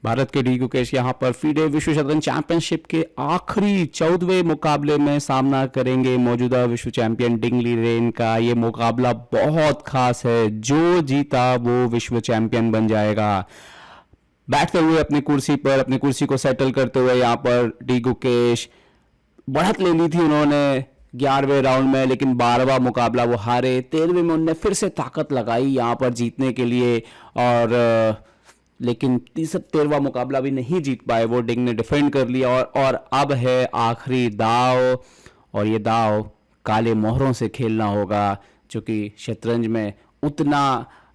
भारत के डी गुकेश यहाँ पर फीडे विश्व शतरंज चैंपियनशिप के आखिरी 14वें मुकाबले में सामना करेंगे मौजूदा विश्व चैंपियन डिंग लीरेन का। ये मुकाबला बहुत खास है, जो जीता वो विश्व चैंपियन बन जाएगा। बैठते हुए अपनी कुर्सी को सेटल करते हुए यहाँ पर डी गुकेश, बढ़त ले ली थी उन्होंने 11वें राउंड में, लेकिन 12वां मुकाबला वो हारे। 13वें में उन्होंने फिर से ताकत लगाई यहाँ पर जीतने के लिए, और लेकिन 13वां मुकाबला भी नहीं जीत पाए वो। डिंग ने डिफेंड कर लिया, और अब है आखिरी दाव, और ये दाव काले मोहरों से खेलना होगा, जो कि शतरंज में उतना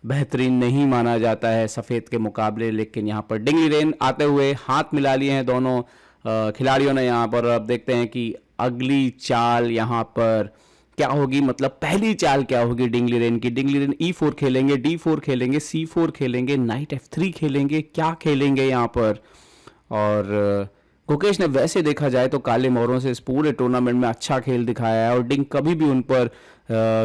बेहतरीन नहीं माना जाता है सफ़ेद के मुकाबले। लेकिन यहाँ पर डिंग लीरेन आते हुए हाथ मिला लिए हैं दोनों खिलाड़ियों ने यहाँ पर। अब देखते हैं कि अगली चाल यहाँ पर क्या होगी, मतलब पहली चाल क्या होगी डिंग लीरेन की। डिंग लीरेन E4 खेलेंगे, D4 खेलेंगे, C4 खेलेंगे, नाइट F3 खेलेंगे, क्या खेलेंगे यहाँ पर। और गुकेश ने वैसे देखा जाए तो काले मोहरों से इस पूरे टूर्नामेंट में अच्छा खेल दिखाया है, और डिंग कभी भी उन पर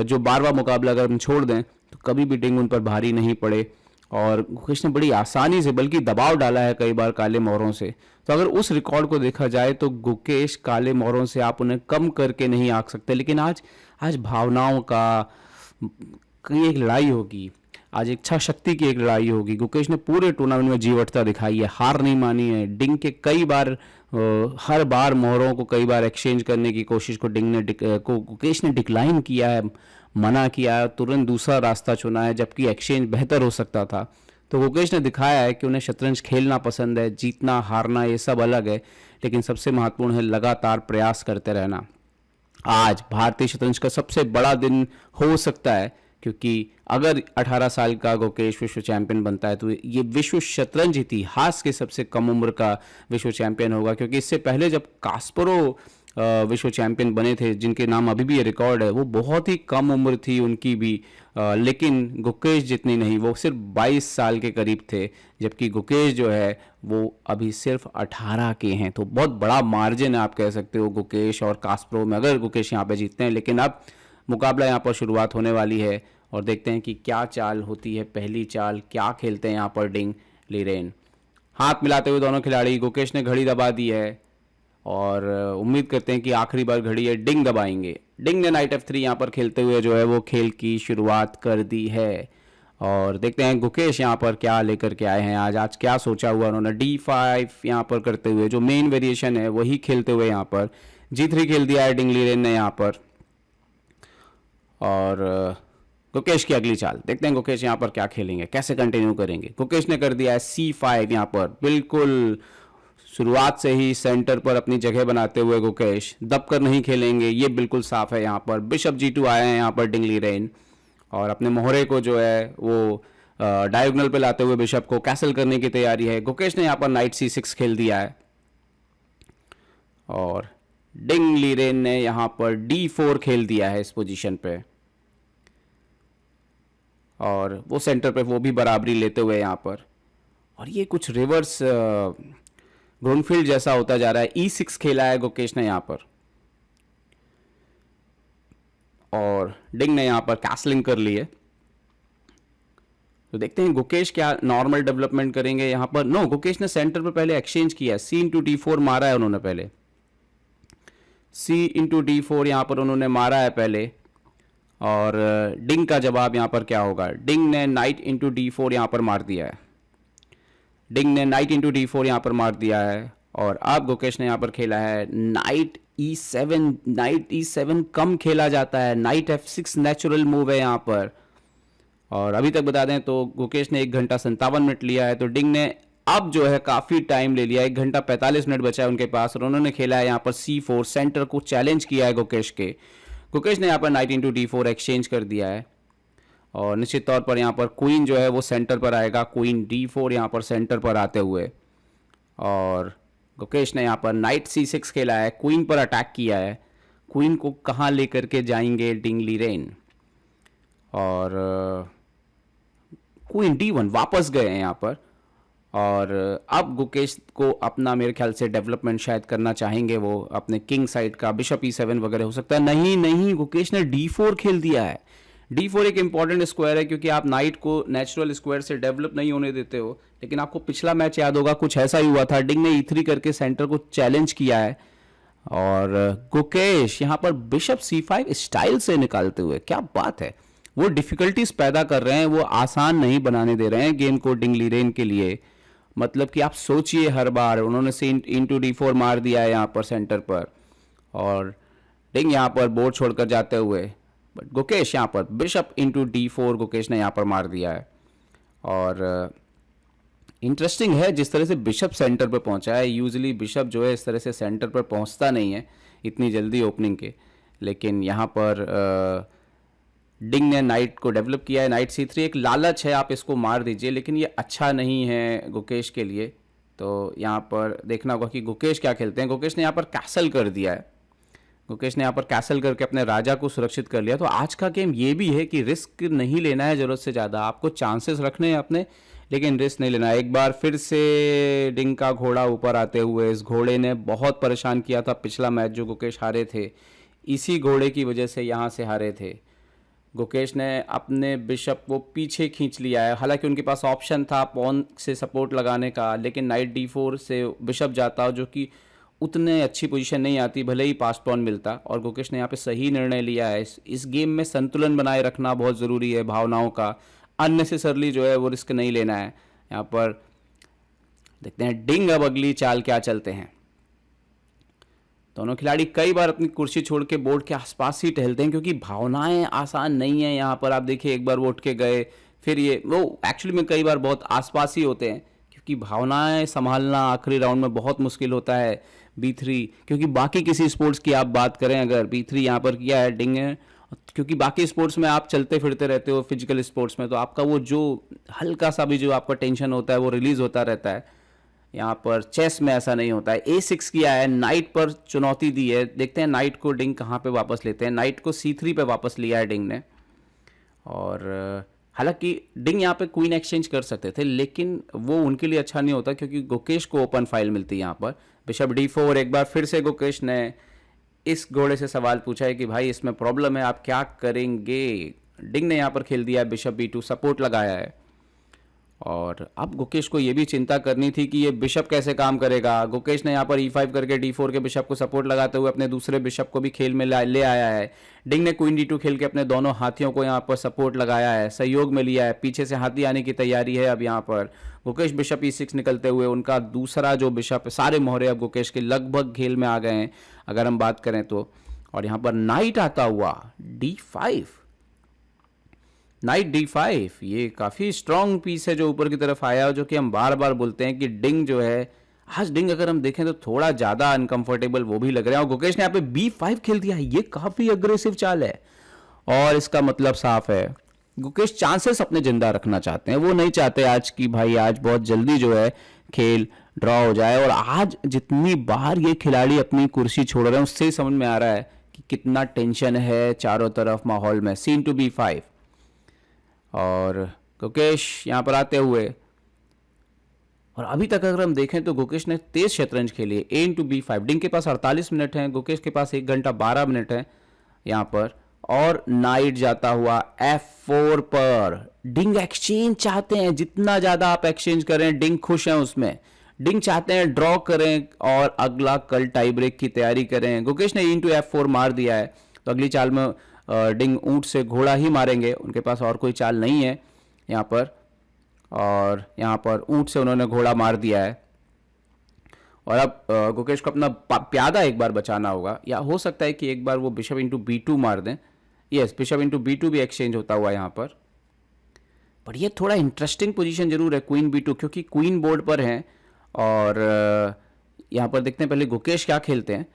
जो 12वां मुकाबला अगर हम छोड़ दें तो कभी भी डिंग उन पर भारी नहीं पड़े, और गुकेश ने बड़ी आसानी से बल्कि दबाव डाला है कई बार काले मोहरों से। तो अगर उस रिकॉर्ड को देखा जाए तो गुकेश काले मोहरों से आप उन्हें कम करके नहीं आंक सकते। लेकिन आज भावनाओं की एक लड़ाई होगी, आज इच्छा शक्ति की एक लड़ाई होगी। गुकेश ने पूरे टूर्नामेंट में जीवटता दिखाई है, हार नहीं मानी है। डिंग के कई बार हर बार मोहरों को कई बार एक्सचेंज करने की कोशिश को गुकेश ने डिक्लाइन किया है, मना किया है, तुरंत दूसरा रास्ता चुना है, जबकि एक्सचेंज बेहतर हो सकता था। तो गुकेश ने दिखाया है कि उन्हें शतरंज खेलना पसंद है, जीतना हारना ये सब अलग है, लेकिन सबसे महत्वपूर्ण है लगातार प्रयास करते रहना। आज भारतीय शतरंज का सबसे बड़ा दिन हो सकता है, क्योंकि अगर 18 साल का गुकेश विश्व चैंपियन बनता है तो ये विश्व शतरंज इतिहास के सबसे कम उम्र का विश्व चैंपियन होगा। क्योंकि इससे पहले जब कास्परोव विश्व चैंपियन बने थे, जिनके नाम अभी भी ये रिकॉर्ड है, वो बहुत ही कम उम्र थी उनकी भी, लेकिन गुकेश जितनी नहीं, वो सिर्फ 22 साल के करीब थे, जबकि गुकेश जो है वो अभी सिर्फ 18 के हैं। तो बहुत बड़ा मार्जिन है आप कह सकते हो गुकेश और कास्परोव में, अगर गुकेश यहाँ पे जीतते हैं। लेकिन अब मुकाबला यहाँ पर शुरुआत होने वाली है, और देखते हैं कि क्या चाल होती है। पहली चाल क्या खेलते हैं यहाँ पर डिंग लीरेन। हाथ मिलाते हुए दोनों खिलाड़ी, गुकेश ने घड़ी दबा दी है, और उम्मीद करते हैं कि आखिरी बार घड़ी है डिंग दबाएंगे। डिंग ने नाइट F3 यहाँ पर खेलते हुए जो है वो खेल की शुरुआत कर दी है, और देखते हैं गुकेश यहाँ पर क्या लेकर के आए हैं। आज क्या सोचा हुआ उन्होंने। D5 यहाँ पर करते हुए जो मेन वेरिएशन है वही खेलते हुए यहाँ पर G3 खेल दिया है डिंग लीरेन ने यहाँ पर। और गुकेश की अगली चाल देखते हैं, गुकेश यहाँ पर क्या खेलेंगे, कैसे कंटिन्यू करेंगे। गुकेश ने कर दिया है C5 यहाँ पर, बिल्कुल शुरुआत से ही सेंटर पर अपनी जगह बनाते हुए गुकेश दबकर नहीं खेलेंगे, ये बिल्कुल साफ है। यहाँ पर बिशप G2 आए हैं यहाँ पर डिंग लीरेन, और अपने मोहरे को जो है वो डायगोनल पे लाते हुए बिशप को कैसल करने की तैयारी है। गुकेश ने यहाँ पर नाइट C6 खेल दिया है, और डिंग लीरेन ने यहाँ पर D4 खेल दिया है इस पोजीशन पे, और वो सेंटर पे वो भी बराबरी लेते हुए यहाँ पर। और ये कुछ रिवर्स ग्रोनफील्ड जैसा होता जा रहा है। E6 खेला है गुकेश ने यहाँ पर, और डिंग ने यहाँ पर कैसलिंग कर ली है। तो देखते हैं गुकेश क्या नॉर्मल डेवलपमेंट करेंगे यहाँ पर। नो, गुकेश ने सेंटर पर पहले एक्सचेंज किया, C×D4 मारा है उन्होंने पहले, C×D4 यहाँ पर उन्होंने मारा है पहले। और डिंग का जवाब यहाँ पर क्या होगा। डिंग ने नाइट D4 यहाँ पर मार दिया है, डिंग ने नाइट D4 यहाँ पर मार दिया है, और अब गुकेश ने यहाँ पर खेला है नाइट E7। नाइट E7 कम खेला जाता है, नाइट F6 नेचुरल मूव है यहाँ पर। और अभी तक बता दें तो गुकेश ने 1 घंटा 57 मिनट लिया है, तो डिंग ने अब जो है काफ़ी टाइम ले लिया, 1 घंटा 45 मिनट बचा है उनके पास, और उन्होंने खेला है यहाँ पर C4, सेंटर को चैलेंज किया है गुकेश के। गुकेश ने यहाँ पर नाइट D4 एक्सचेंज कर दिया है, और निश्चित तौर पर यहाँ पर क्वीन जो है वो सेंटर पर आएगा, क्वीन D4 यहाँ पर सेंटर पर आते हुए। और गुकेश ने यहाँ पर नाइट C6 खेला है, क्वीन पर अटैक किया है। क्वीन को कहाँ लेकर के जाएंगे डिंग लीरेन, और क्वीन D1 वापस गए हैं यहाँ पर। और अब गुकेश को अपना मेरे ख्याल से डेवलपमेंट शायद करना चाहेंगे वो अपने किंग साइड का, बिशप E7 वगैरह हो सकता है। नहीं, गुकेश ने D4 खेल दिया है, D4 एक इंपॉर्टेंट स्क्वायर है क्योंकि आप नाइट को नेचुरल स्क्वायर से डेवलप नहीं होने देते हो, लेकिन आपको पिछला मैच याद होगा कुछ ऐसा ही हुआ था, डिंग ने E3 करके सेंटर को चैलेंज किया है और गुकेश यहाँ पर बिशप C5 स्टाइल से निकालते हुए, क्या बात है, वो डिफिकल्टीज पैदा कर रहे हैं, वो आसान नहीं बनाने दे रहे हैं गेम को डिंग लीरेन के लिए। मतलब कि आप सोचिए, हर बार उन्होंने से इंटू D4 मार दिया है यहाँ पर सेंटर पर और डिंग यहाँ पर बोर्ड छोड़कर जाते हुए, बट गुकेश यहाँ पर बिशप इंटू D4 गुकेश ने यहाँ पर मार दिया है। और इंटरेस्टिंग है जिस तरह से बिशप सेंटर पर पहुंचा है, यूजुअली बिशप जो है इस तरह से सेंटर पर पहुंचता नहीं है इतनी जल्दी ओपनिंग के, लेकिन यहाँ पर डिंग ने नाइट को डेवलप किया है। नाइट C3 एक लालच है, आप इसको मार दीजिए, लेकिन ये अच्छा नहीं है गुकेश के लिए। तो यहाँ पर देखना होगा कि गुकेश क्या खेलते हैं। गुकेश ने यहाँ पर कैसल कर दिया है, गुकेश ने यहाँ पर कैसल करके अपने राजा को सुरक्षित कर लिया। तो आज का गेम ये भी है कि रिस्क नहीं लेना है ज़रूरत से ज़्यादा, आपको चांसेस रखने हैं अपने, लेकिन रिस्क नहीं लेना है। एक बार फिर से डिंग का घोड़ा ऊपर आते हुए, इस घोड़े ने बहुत परेशान किया था पिछला मैच जो गुकेश हारे थे, इसी घोड़े की वजह से यहाँ से हारे थे। गुकेश ने अपने बिशप को पीछे खींच लिया है, हालांकि उनके पास ऑप्शन था पॉन से सपोर्ट लगाने का, लेकिन नाइट D4 से बिशप जाता जो कि उतने अच्छी पोजीशन नहीं आती, भले ही पास पॉन मिलता, और गुकेश ने यहाँ पे सही निर्णय लिया है। इस गेम में संतुलन बनाए रखना बहुत ज़रूरी है, भावनाओं का अननेसेसरली जो है वो रिस्क नहीं लेना है। यहाँ पर देखते हैं डिंग अब अगली चाल क्या चलते हैं। दोनों खिलाड़ी कई बार अपनी कुर्सी छोड़ के बोर्ड के आसपास ही टहलते हैं क्योंकि भावनाएं आसान नहीं है। यहाँ पर आप देखिए, एक बार वो उठ के गए, फिर ये वो एक्चुअली में कई बार बहुत आसपास ही होते हैं क्योंकि भावनाएं संभालना आखिरी राउंड में बहुत मुश्किल होता है B3। क्योंकि बाकी किसी स्पोर्ट्स की आप बात करें, अगर B3 यहाँ पर किया है डिंग ने, क्योंकि बाकी स्पोर्ट्स में आप चलते फिरते रहते हो, फिजिकल स्पोर्ट्स में, तो आपका वो जो हल्का सा भी जो आपका टेंशन होता है वो रिलीज होता रहता है। यहाँ पर चेस में ऐसा नहीं होता है। A6 किया है, नाइट पर चुनौती दी है, देखते हैं नाइट को डिंग कहाँ पे वापस लेते हैं। नाइट को C3 पे वापस लिया है डिंग ने, और हालांकि डिंग यहाँ पे क्वीन एक्सचेंज कर सकते थे, लेकिन वो उनके लिए अच्छा नहीं होता क्योंकि गुकेश को ओपन फाइल मिलती है यहाँ पर। बिशप D4, एक बार फिर से गुकेश ने इस घोड़े से सवाल पूछा है कि भाई इसमें प्रॉब्लम है, आप क्या करेंगे। डिंग ने यहाँ पर खेल दिया है बिशप B2, सपोर्ट लगाया है, और अब गुकेश को ये भी चिंता करनी थी कि ये बिशप कैसे काम करेगा। गुकेश ने यहाँ पर E5 करके D4 के बिशप को सपोर्ट लगाते हुए अपने दूसरे बिशप को भी खेल में ले आया है। डिंग ने क्वीन D2 खेल के अपने दोनों हाथियों को यहाँ पर सपोर्ट लगाया है, सहयोग में लिया है, पीछे से हाथी आने की तैयारी है। अब यहाँ पर गुकेश बिशप E6 निकलते हुए उनका दूसरा जो बिशप, सारे मोहरे अब गुकेश के लगभग खेल में आ गए हैं अगर हम बात करें तो। और यहाँ पर नाइट आता हुआ D5, नाइट D5, ये काफ़ी स्ट्रॉन्ग पीस है जो ऊपर की तरफ आया, जो कि हम बार बार बोलते हैं कि डिंग जो है, आज डिंग अगर हम देखें तो थोड़ा ज़्यादा अनकंफर्टेबल वो भी लग रहा है। और गुकेश ने यहाँ पे B5 खेल दिया है, ये काफ़ी अग्रेसिव चाल है, और इसका मतलब साफ है गुकेश चांसेस अपने जिंदा रखना चाहते हैं। वो नहीं चाहते आज की भाई आज बहुत जल्दी जो है खेल ड्रॉ हो जाए। और आज जितनी बार ये खिलाड़ी अपनी कुर्सी छोड़ रहे हैं उससे ही समझ में आ रहा है कि कितना टेंशन है चारों तरफ माहौल में। C/B5, और गुकेश यहाँ पर आते हुए, और अभी तक अगर हम देखें तो गुकेश ने तेज शतरंज खेली है। A/B5, डिंग के पास 48 मिनट हैं, गुकेश के पास 1 घंटा 12 मिनट है यहाँ पर। और नाइट जाता हुआ F4 पर, डिंग एक्सचेंज चाहते हैं, जितना ज़्यादा आप एक्सचेंज करें डिंग खुश हैं उसमें। डिंग चाहते हैं ड्रॉ करें और अगला कल टाई ब्रेक की तैयारी करें। गुकेश ने E/F4 मार दिया है, तो अगली चाल में डिंग ऊंट से घोड़ा ही मारेंगे, उनके पास और कोई चाल नहीं है यहाँ पर। और यहाँ पर ऊंट से उन्होंने घोड़ा मार दिया है, और अब गुकेश को अपना प्यादा एक बार बचाना होगा, या हो सकता है कि एक बार वो बिशप B2 मार दें। यस, बिशप B2 भी एक्सचेंज होता हुआ यहाँ पर। पर ये थोड़ा इंटरेस्टिंग पोजीशन जरूर है क्वीन B2, क्योंकि क्वीन बोर्ड पर हैं। और यहाँ पर देखते हैं पहले गुकेश क्या खेलते हैं।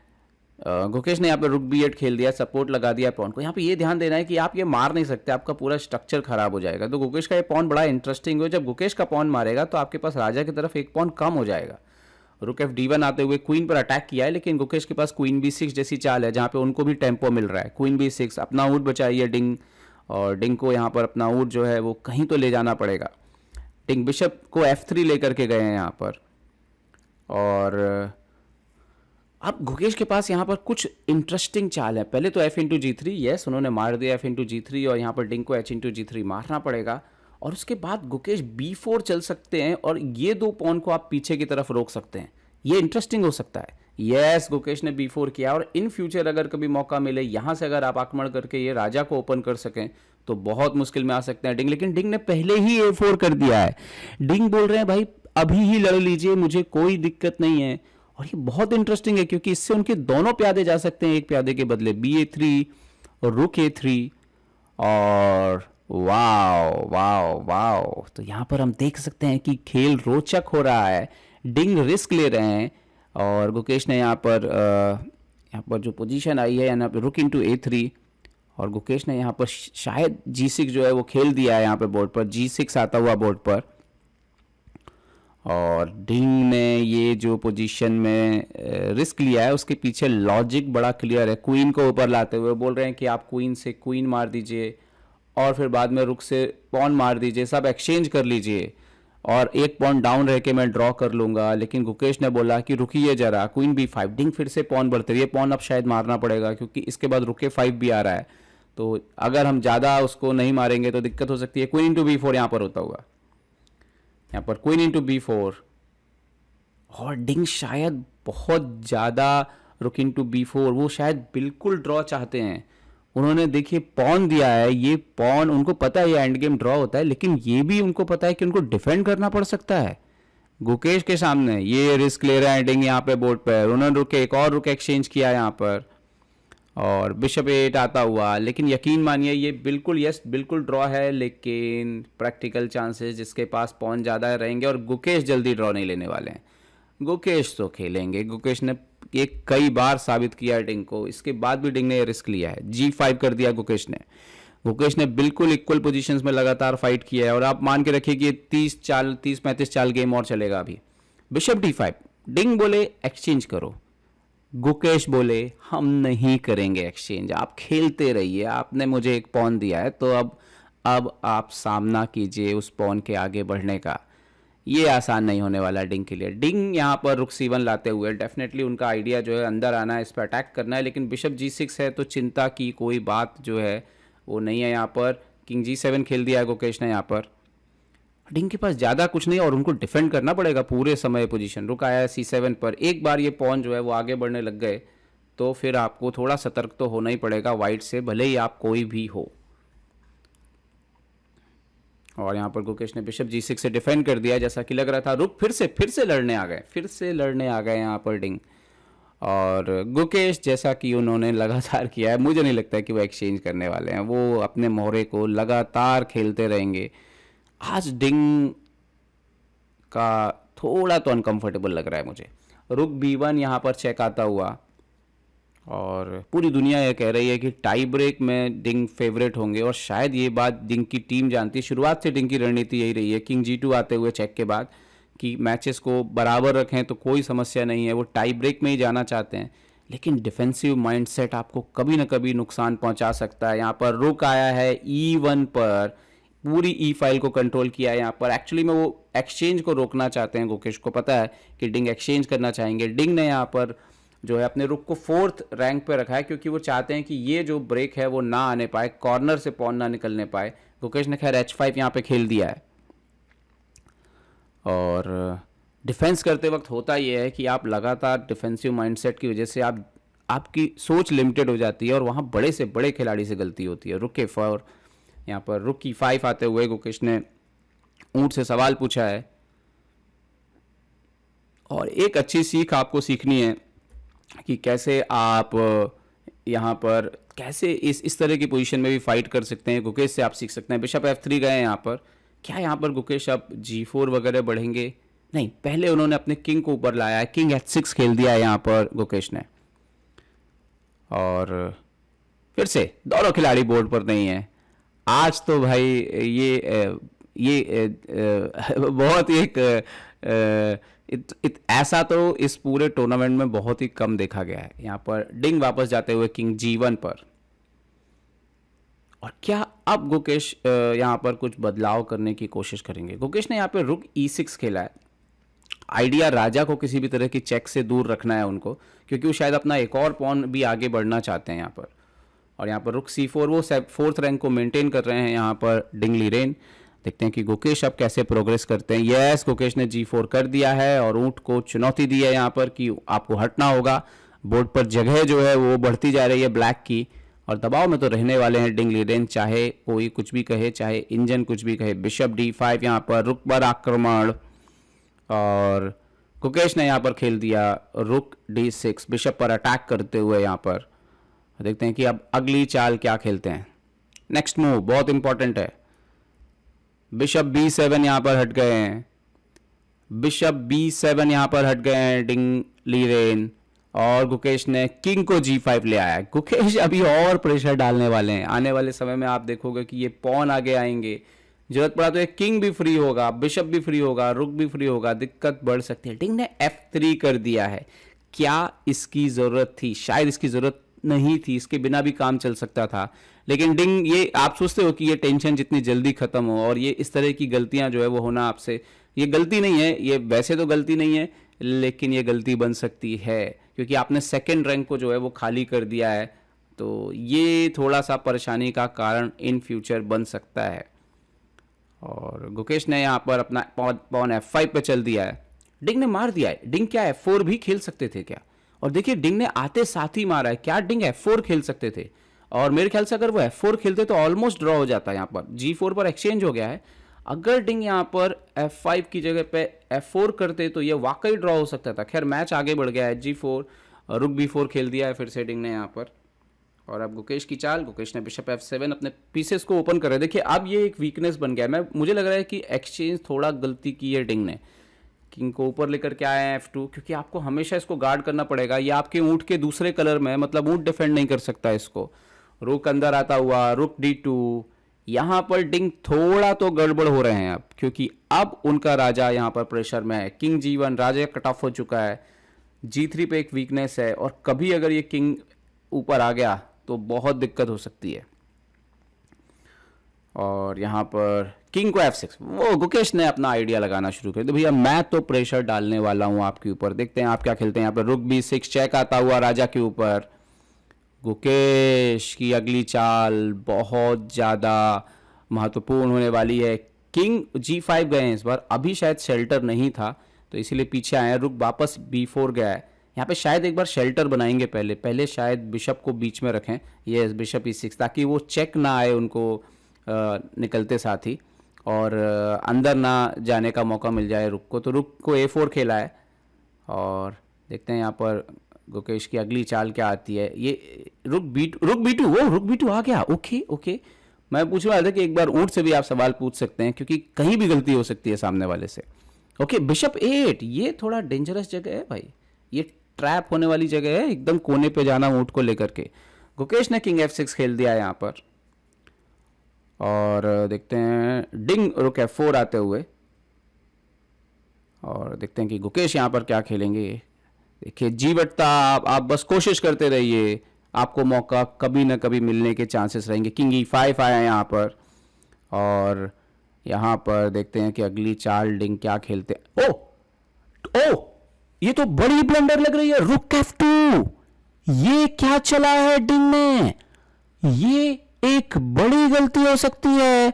गुकेश ने यहाँ पे रुक B8 खेल दिया, सपोर्ट लगा दिया पॉन को। यहाँ पे ये ध्यान देना है कि आप ये मार नहीं सकते, आपका पूरा स्ट्रक्चर खराब हो जाएगा। तो गुकेश का ये पॉन बड़ा इंटरेस्टिंग है, जब गुकेश का पॉन मारेगा तो आपके पास राजा की तरफ एक पॉन कम हो जाएगा। रुक F/D1 आते हुए क्वीन पर अटैक किया है, लेकिन गुकेश के पास क्वीन B6 जैसी चाल है जहाँ पे उनको भी टेम्पो मिल रहा है। क्वीन B6, अपना ऊँट बचाइए डिंग, और डिंग को यहाँ पर अपना ऊँट जो है वो कहीं तो ले जाना पड़ेगा। डिंग बिशप को F3 लेकर के गए हैं यहाँ पर, और अब गुकेश के पास यहाँ पर कुछ इंटरेस्टिंग चाल है। पहले तो एफ इंटू जी थ्री, यस उन्होंने मार दिया एफ इंटू जी थ्री, और यहाँ पर डिंग को एच इंटू जी थ्री मारना पड़ेगा। और उसके बाद गुकेश बी फोर चल सकते हैं और ये दो पॉन को आप पीछे की तरफ रोक सकते हैं। ये इंटरेस्टिंग हो सकता है। यस गुकेश ने बी फोर किया, और इन फ्यूचर अगर कभी मौका मिले यहाँ से अगर आप आक्रमण करके ये राजा को ओपन कर सकें तो बहुत मुश्किल में आ सकते हैं डिंग। लेकिन डिंग ने पहले ही ए फोर कर दिया है। डिंग बोल रहे हैं भाई अभी ही लड़ लीजिए, मुझे कोई दिक्कत नहीं है। और ये बहुत इंटरेस्टिंग है क्योंकि इससे उनके दोनों प्यादे जा सकते हैं एक प्यादे के बदले। बी ए थ्री और रुक ए थ्री, और वाओ वाओ वाओ, तो यहाँ पर हम देख सकते हैं कि खेल रोचक हो रहा है। डिंग रिस्क ले रहे हैं, और गुकेश ने यहाँ पर जो पोजीशन आई है यहाँ पर रुक इनटू ए थ्री, और गुकेश ने यहाँ पर शायद जी सिक्स जो है वो खेल दिया है यहाँ पे बोर्ड पर, जी सिक्स आता हुआ बोर्ड पर। और डिंग ने ये जो पोजीशन में रिस्क लिया है उसके पीछे लॉजिक बड़ा क्लियर है। क्वीन को ऊपर लाते हुए बोल रहे हैं कि आप क्वीन से क्वीन मार दीजिए और फिर बाद में रुक से पॉन मार दीजिए, सब एक्सचेंज कर लीजिए और एक पॉन डाउन रह के मैं ड्रॉ कर लूंगा। लेकिन गुकेश ने बोला कि रुकिए जरा, क्वीन बी फाइव, डिंग फिर से पॉन बढ़ते रही है, पॉन अब शायद मारना पड़ेगा क्योंकि इसके बाद रुके फाइव भी आ रहा है, तो अगर हम ज़्यादा उसको नहीं मारेंगे तो दिक्कत हो सकती है। क्वीन इंटू बी फोर यहाँ पर होता हुआ, यहाँ पर क्वीन इंटू बी फोर, और डिंग शायद बहुत ज़्यादा रुक इंटू बी फोर, वो शायद बिल्कुल ड्रॉ चाहते हैं। उन्होंने देखिए पॉन दिया है, ये पॉन उनको पता है ये एंड गेम ड्रॉ होता है, लेकिन ये भी उनको पता है कि उनको डिफेंड करना पड़ सकता है गुकेश के सामने। ये रिस्क ले रहे हैं डिंग यहाँ पे बोर्ड पर, उन्होंने रुक एक और रुक एक्सचेंज किया यहाँ पर, और बिशप एट आता हुआ। लेकिन यकीन मानिए ये बिल्कुल यस बिल्कुल ड्रॉ है, लेकिन प्रैक्टिकल चांसेस जिसके पास पॉन ज़्यादा रहेंगे, और गुकेश जल्दी ड्रॉ नहीं लेने वाले हैं। गुकेश तो खेलेंगे, गुकेश ने ये कई बार साबित किया है डिंग को, इसके बाद भी डिंग ने ये रिस्क लिया है। जी फाइव कर दिया गुकेश ने। गुकेश ने बिल्कुल इक्वल पोजीशंस में लगातार फाइट किया है, और आप मान के रखिए कि 30-35 चाल गेम और चलेगा अभी। बिशप डी फाइव, डिंग बोले एक्सचेंज करो, गुकेश बोले हम नहीं करेंगे एक्सचेंज, आप खेलते रहिए, आपने मुझे एक पॉन दिया है तो अब आप सामना कीजिए उस पॉन के आगे बढ़ने का। ये आसान नहीं होने वाला डिंग के लिए। डिंग यहाँ पर रुक C1 लाते हुए डेफिनेटली उनका आइडिया जो है अंदर आना है, इस पर अटैक करना है, लेकिन बिशप G6 है तो चिंता की कोई बात जो है वो नहीं है। यहाँ पर किंग G7 खेल दिया है गुकेश ने। यहाँ पर डिंग के पास ज़्यादा कुछ नहीं और उनको डिफेंड करना पड़ेगा पूरे समय पोजीशन। रुक आया है C7 पर, एक बार ये पॉन जो है वो आगे बढ़ने लग गए तो फिर आपको थोड़ा सतर्क तो होना ही पड़ेगा वाइट से, भले ही आप कोई भी हो। और यहाँ पर गुकेश ने बिशप G6 से डिफेंड कर दिया जैसा कि लग रहा था। रुक फिर से लड़ने आ गए यहाँ पर डिंग। और गुकेश जैसा कि उन्होंने लगातार किया है, मुझे नहीं लगता है कि वो एक्सचेंज करने वाले हैं, वो अपने मोहरे को लगातार खेलते रहेंगे। आज डिंग का थोड़ा तो अनकंफर्टेबल लग रहा है मुझे। रुक B1 यहाँ पर चेक आता हुआ, और पूरी दुनिया ये कह रही है कि टाई ब्रेक में डिंग फेवरेट होंगे, और शायद ये बात डिंग की टीम जानती है। शुरुआत से डिंग की रणनीति यही रही है किंग G2 आते हुए चेक के बाद कि मैचेस को बराबर रखें तो कोई समस्या नहीं है, वो टाई ब्रेक में ही जाना चाहते हैं। लेकिन डिफेंसिव माइंडसेट आपको कभी ना कभी नुकसान पहुंचा सकता है। यहाँ पर रुक आया है E1 पर, पूरी ई फाइल को कंट्रोल किया है यहाँ पर। एक्चुअली में वो एक्सचेंज को रोकना चाहते हैं, गुकेश को पता है कि डिंग एक्सचेंज करना चाहेंगे। डिंग ने यहाँ पर जो है अपने रुक को 4th रैंक पे रखा है क्योंकि वो चाहते हैं कि ये जो ब्रेक है वो ना आने पाए, कॉर्नर से पॉन ना निकलने पाए। गुकेश ने खैर H5 यहाँ पे खेल दिया है, और डिफेंस करते वक्त होता ये है कि आप लगातार डिफेंसिव माइंडसेट की वजह से आपकी सोच लिमिटेड हो जाती है, और वहाँ बड़े से बड़े खिलाड़ी से गलती होती है। रुक के 4, यहाँ पर रुक की 5 आते हुए गुकेश ने ऊंट से सवाल पूछा है, और एक अच्छी सीख आपको सीखनी है कि कैसे आप यहाँ पर कैसे इस तरह की पोजीशन में भी फाइट कर सकते हैं। गुकेश से आप सीख सकते हैं। बिशप F3 गए हैं यहाँ पर, क्या यहाँ पर गुकेश अब G4 वगैरह बढ़ेंगे? नहीं, पहले उन्होंने अपने किंग को ऊपर लाया है, किंग H6 खेल दिया है यहाँ पर गुकेश ने। और फिर से दोनों खिलाड़ी बोर्ड पर नहीं है आज तो भाई। ये बहुत एक ऐसा तो इस पूरे टूर्नामेंट में बहुत ही कम देखा गया है। यहाँ पर डिंग वापस जाते हुए किंग G1 पर, और क्या अब गुकेश यहाँ पर कुछ बदलाव करने की कोशिश करेंगे? गुकेश ने यहाँ पे रुक E6 खेला है। आइडिया राजा को किसी भी तरह की चेक से दूर रखना है उनको, क्योंकि वो शायद अपना एक और पॉन भी आगे बढ़ना चाहते हैं यहाँ पर। और यहाँ पर रुक C4, वो 4th रैंक को मेंटेन कर रहे हैं यहाँ पर डिंगली रेन। देखते हैं कि गुकेश अब कैसे प्रोग्रेस करते हैं। यस, गुकेश ने G4 कर दिया है और ऊंट को चुनौती दी है यहाँ पर कि आपको हटना होगा। बोर्ड पर जगह जो है वो बढ़ती जा रही है ब्लैक की, और दबाव में तो रहने वाले हैं डिंगली रेन, चाहे कोई कुछ भी कहे, चाहे इंजन कुछ भी कहे। बिशप D5 यहाँ पर रुक पर आक्रमण, और गुकेश ने यहाँ पर खेल दिया रुक D6 बिशप पर अटैक करते हुए यहाँ पर। देखते हैं कि अब अगली चाल क्या खेलते हैं। नेक्स्ट मूव बहुत इंपॉर्टेंट है। बिशप B7 यहाँ पर हट गए हैं, बिशप B7 यहाँ पर हट गए हैं डिंगली रेन, और गुकेश ने किंग को G5 ले आया है। गुकेश अभी और प्रेशर डालने वाले हैं। आने वाले समय में आप देखोगे कि ये पॉन आगे आएंगे, जरूरत पड़ा तो एक किंग भी फ्री होगा, बिशप भी फ्री होगा, रुक भी फ्री होगा, दिक्कत बढ़ सकती है। डिंग ने F3 कर दिया है। क्या इसकी जरूरत थी? शायद इसकी जरूरत नहीं थी, इसके बिना भी काम चल सकता था। लेकिन डिंग, ये आप सोचते हो कि ये टेंशन जितनी जल्दी खत्म हो, और ये इस तरह की गलतियां जो है वो होना आपसे, ये गलती नहीं है, ये वैसे तो गलती नहीं है, लेकिन ये गलती बन सकती है क्योंकि आपने 2nd रैंक को जो है वो खाली कर दिया है। तो ये थोड़ा सा परेशानी का कारण इन फ्यूचर बन सकता है। और गुकेश ने यहाँ पर अपना पॉन F5 पे चल दिया है। डिंग ने मार दिया है। डिंग क्या F4 भी खेल सकते थे क्या? और देखिए डिंग ने आते साथ ही मारा है। क्या डिंग F4 खेल सकते थे? और मेरे ख्याल से अगर वो F4 खेलते तो ऑलमोस्ट ड्रॉ हो जाता है। यहाँ पर G4 पर एक्सचेंज हो गया है। अगर डिंग यहाँ पर F5 की जगह पे F4 करते तो ये वाकई ड्रॉ हो सकता था। खैर मैच आगे बढ़ गया है। G4 रुक B4 खेल दिया है फिर से डिंग ने यहाँ पर। और अब गुकेश की चाल, गुकेश ने बिशप F7 अपने पीसेस को ओपन कर रहे हैं। देखिए अब ये एक वीकनेस बन गया है। मुझे लग रहा है कि एक्सचेंज थोड़ा गलती की है डिंग ने। किंग को ऊपर लेकर के आए हैं F2, क्योंकि आपको हमेशा इसको गार्ड करना पड़ेगा। ये आपके ऊंट के दूसरे कलर में है, मतलब ऊंट डिफेंड नहीं कर सकता इसको। रुक अंदर आता हुआ, रुक D2। यहाँ पर डिंग थोड़ा तो गड़बड़ हो रहे हैं अब, क्योंकि अब उनका राजा यहाँ पर प्रेशर में है। किंग G1, राजा कट ऑफ हो चुका है। G3 पे एक वीकनेस है, और कभी अगर ये किंग ऊपर आ गया तो बहुत दिक्कत हो सकती है। और यहाँ पर किंग को F6, वो गुकेश ने अपना आइडिया लगाना शुरू कर दिया। भैया मैं तो प्रेशर डालने वाला हूँ आपके ऊपर, देखते हैं आप क्या खेलते हैं। यहाँ पर रुक B6 चेक आता हुआ राजा के ऊपर। गुकेश की अगली चाल बहुत ज़्यादा महत्वपूर्ण होने वाली है। किंग G5 गए हैं इस बार, अभी शायद शेल्टर नहीं था तो इसीलिए पीछे आए हैं। रुक वापस B4 गया है। यहाँ पे शायद एक बार शेल्टर बनाएंगे, पहले शायद बिशप को बीच में रखें। ये बिशप E6, ताकि वो चेक ना आए उनको निकलते साथ ही, और अंदर ना जाने का मौका मिल जाए रुक को। तो रुक को A4 खेला है, और देखते हैं यहाँ पर गुकेश की अगली चाल क्या आती है। ये रुक B2, वो रुक B2 आ गया। ओके, मैं पूछ रहा था कि एक बार ऊंट से भी आप सवाल पूछ सकते हैं, क्योंकि कहीं भी गलती हो सकती है सामने वाले से। ओके, बिशप 8, ये थोड़ा डेंजरस जगह है भाई, ये ट्रैप होने वाली जगह है, एकदम कोने पे जाना ऊंट को लेकर के। गुकेश ने किंग F6 खेल दिया यहाँ पर, और देखते हैं डिंग रुक F4 आते हुए, और देखते हैं कि गुकेश यहाँ पर क्या खेलेंगे। देखिए जी बटता, आप बस कोशिश करते रहिए, आपको मौका कभी ना कभी मिलने के चांसेस रहेंगे। किंग E5 आया यहाँ पर, और यहाँ पर देखते हैं कि अगली चाल डिंग क्या खेलते हैं। ओ ये तो बड़ी ब्लंडर लग रही है। रुक F2, ये क्या चला है डिंग ने? ये एक बड़ी गलती हो सकती है,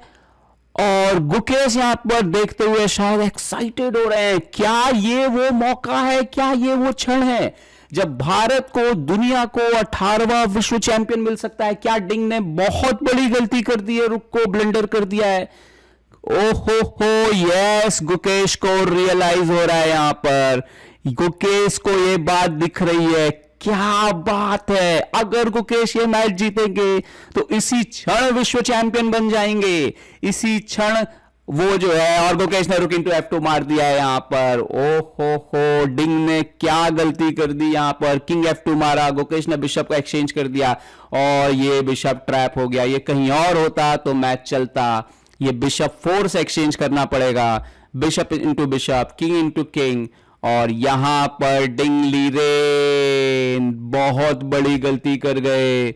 और गुकेश यहां पर देखते हुए शायद एक्साइटेड हो रहे हैं। क्या ये वो मौका है, क्या ये वो क्षण है जब भारत को, दुनिया को 18वां विश्व चैंपियन मिल सकता है? क्या डिंग ने बहुत बड़ी गलती कर दी है, रुक को ब्लंडर कर दिया है? ओहो यस, गुकेश को रियलाइज हो रहा है, यहां पर गुकेश को ये बात दिख रही है। क्या बात है, अगर गुकेश ये मैच जीतेंगे तो इसी क्षण विश्व चैंपियन बन जाएंगे, इसी क्षण वो जो है। और गुकेश ने रुक इंटू F2 मार दिया है यहां पर। ओहो डिंग ने क्या गलती कर दी यहां पर। किंग F2 मारा, गुकेश ने बिशप को एक्सचेंज कर दिया, और ये बिशप ट्रैप हो गया। ये कहीं और होता तो मैच चलता। ये बिशप 4 से एक्सचेंज करना पड़ेगा, bishop into bishop, king into king, और यहां पर डिंगली रेन बहुत बड़ी गलती कर गए।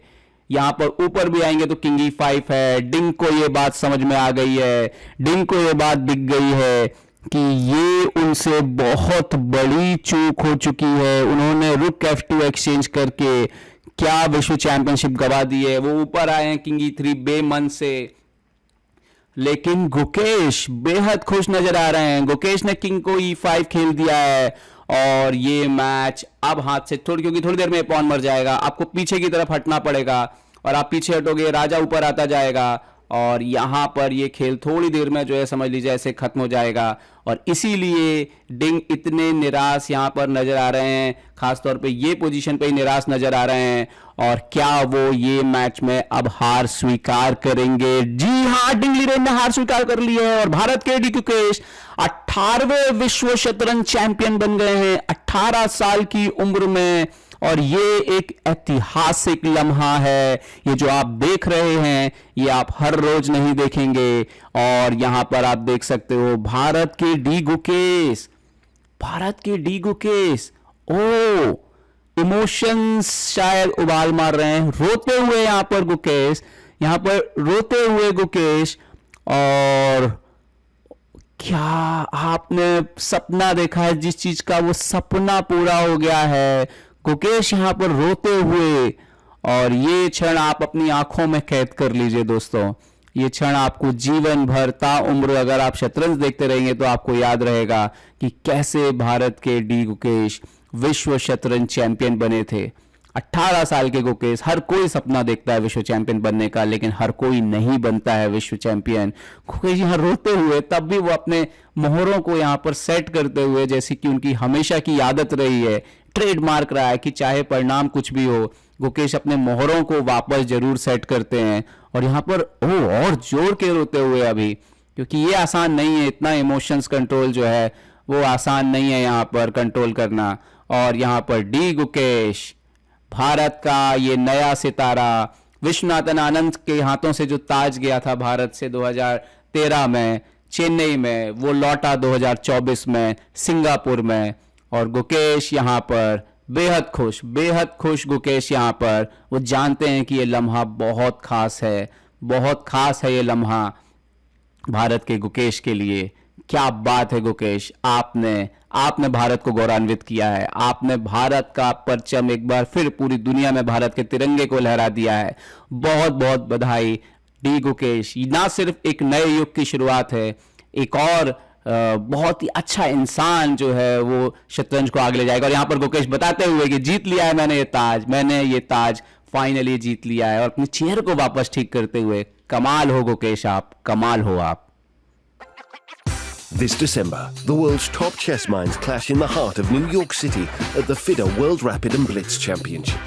यहां पर ऊपर भी आएंगे तो किंग E5 है। डिंग को ये बात समझ में आ गई है, डिंग को ये बात दिख गई है कि ये उनसे बहुत बड़ी चूक हो चुकी है। उन्होंने रुक F2 एक्सचेंज करके क्या विश्व चैंपियनशिप गवा दी है। वो ऊपर आए हैं किंग E3 बेमन से, लेकिन गुकेश बेहद खुश नजर आ रहे हैं। गुकेश ने किंग को E5 खेल दिया है और ये मैच अब हाथ से क्योंकि थोड़ी देर में पॉन मर जाएगा, आपको पीछे की तरफ हटना पड़ेगा और आप पीछे हटोगे, राजा ऊपर आता जाएगा और यहां पर ये खेल थोड़ी देर में जो है समझ लीजिए ऐसे खत्म हो जाएगा। और इसीलिए डिंग इतने निराश यहां पर नजर आ रहे हैं, खासतौर पे ये पोजीशन पे ही निराश नजर आ रहे हैं। और क्या वो ये मैच में अब हार स्वीकार करेंगे? जी हां, डिंग लीरेन ने हार स्वीकार कर ली है और भारत के डी गुकेश 18वें विश्व शतरंज चैंपियन बन गए हैं 18 साल की उम्र में। और ये एक ऐतिहासिक लम्हा है। ये जो आप देख रहे हैं ये आप हर रोज नहीं देखेंगे। और यहां पर आप देख सकते हो भारत के डी गुकेश, ओ इमोशंस शायद उबाल मार रहे हैं, रोते हुए यहां पर रोते हुए गुकेश। और क्या आपने सपना देखा है जिस चीज का, वो सपना पूरा हो गया है। गुकेश यहां पर रोते हुए, और ये क्षण आप अपनी आंखों में कैद कर लीजिए दोस्तों। ये क्षण आपको जीवन भर ताउम्र अगर आप शतरंज देखते रहेंगे तो आपको याद रहेगा कि कैसे भारत के डी गुकेश विश्व शतरंज चैंपियन बने थे। 18 साल के गुकेश, हर कोई सपना देखता है विश्व चैंपियन बनने का, लेकिन हर कोई नहीं बनता है विश्व चैंपियन। गुकेश यहाँ रोते हुए, तब भी वो अपने मोहरों को यहाँ पर सेट करते हुए, जैसी कि उनकी हमेशा की आदत रही है, ट्रेडमार्क रहा है कि चाहे परिणाम कुछ भी हो, गुकेश अपने मोहरों को वापस जरूर सेट करते हैं। और यहाँ पर और जोर के रोते हुए अभी, क्योंकि ये आसान नहीं है, इतना इमोशंस कंट्रोल जो है वो आसान नहीं है यहाँ पर कंट्रोल करना। और यहाँ पर डी गुकेश, भारत का ये नया सितारा, विश्वनाथन आनंद के हाथों से जो ताज गया था भारत से 2013 में चेन्नई में, वो लौटा 2024 में सिंगापुर में। और गुकेश यहाँ पर बेहद खुश गुकेश यहाँ पर, वो जानते हैं कि ये लम्हा बहुत खास है ये लम्हा भारत के गुकेश के लिए। क्या बात है गुकेश, आपने भारत को गौरवान्वित किया है। आपने भारत का परचम एक बार फिर पूरी दुनिया में भारत के तिरंगे को लहरा दिया है। बहुत बहुत बधाई डी गुकेश। ना सिर्फ एक नए युग की शुरुआत है, एक और बहुत ही अच्छा इंसान जो है वो शतरंज को आगे ले जाएगा। और यहाँ पर गुकेश बताते हुए कि जीत लिया है मैंने ये ताज फाइनली जीत लिया है, और अपनी चेयर को वापस ठीक करते हुए, कमाल हो गुकेश, कमाल हो आप। This December, the world's top chess minds clash in the heart of New York City at the FIDE World Rapid and Blitz Championship.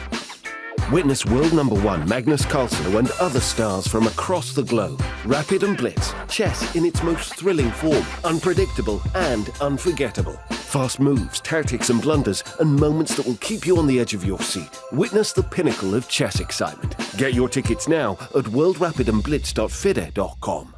Witness world number one Magnus Carlsen and other stars from across the globe. Rapid and Blitz, chess in its most thrilling form, unpredictable and unforgettable. Fast moves, tactics and blunders, and moments that will keep you on the edge of your seat. Witness the pinnacle of chess excitement. Get your tickets now at worldrapidandblitz.fide.com.